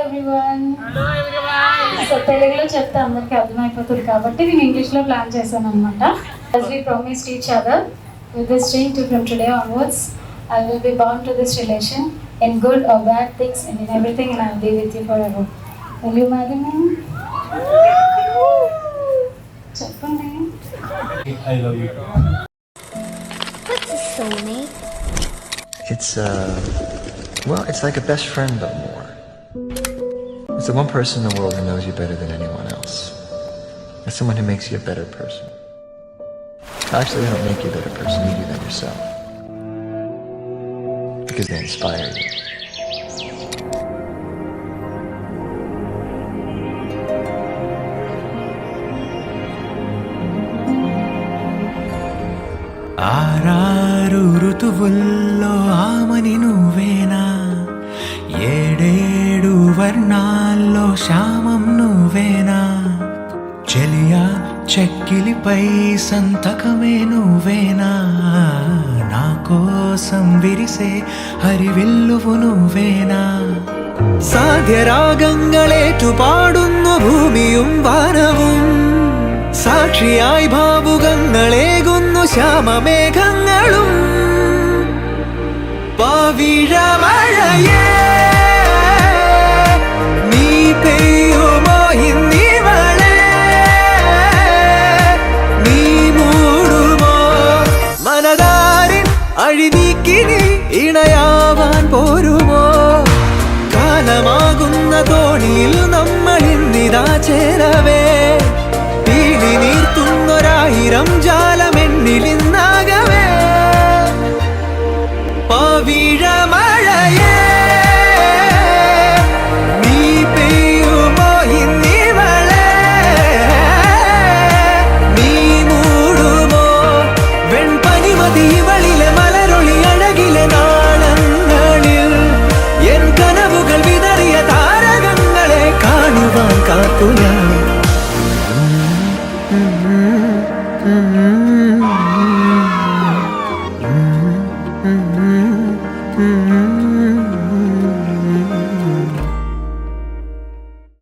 everyone. So తెలుగులో చెప్తే అందరికీ అర్థమైపోతుంది కాబట్టి నేను ఇంగ్లీష్లో ప్లాన్ చేశాను అనమాట. As we promised each other with this ring from today onwards, I will be bound to this relation in good or bad things and in everything, and I will be with you forever. Will you marry me? చెప్పండి. I love you. What's a soulmate? It's like a best friend, but more. It's the one person in the world who knows you better than anyone else. It's someone who makes you a better person. Actually, they don't make you a better person, you do that yourself. Because they inspire you. ఆరారు ఋతువుల్లో ఆమని నువ్వేనా, ఏడేడు వర్ణాల్లో శ్యామం నువ్వేనా, చెలియా చెక్కిలిపై సంతకమే నువ్వేనా, నా కోసం విరిసే ഹരിവില്ലുവു నువ్వేനാ, സാധ്യരാഗങ്ങളേറ്റു പാടുന്നു ഭൂമിയും വാനവും, സാക്ഷിയായി ഭാവുകങ്ങളേകുന്നു ശ്യാമമേഘങ്ങളും, പവിഴമഴയേ നീ പെയ്യുമോ ഇന്നിവളെ, നീ മൂടുമോ മനതാരിൻ അഴിനീക്കിനി ഇണയാവാൻ പോരുമോ, കാലമാകുന്ന തോണിയിൽ നമ്മൾ ഇന്നിതാ ചേരവേ, പീലി നീർത്തുന്നൊരായിരം ജാലമെന്നിലിന്നാകവേ, പവിഴമഴയേ നീ പെയ്യുമോ ഇന്നിവളെ, നീ മൂടുമോ വെൺപനിമതി ഇവളിലെ മലരൊളി അഴകിലെ നാളങ്ങളിൽ, എൻ കനവുകൾ വിതറിയ താരകങ്ങളെ കാണുവാൻ കാത്തു ഞാൻ.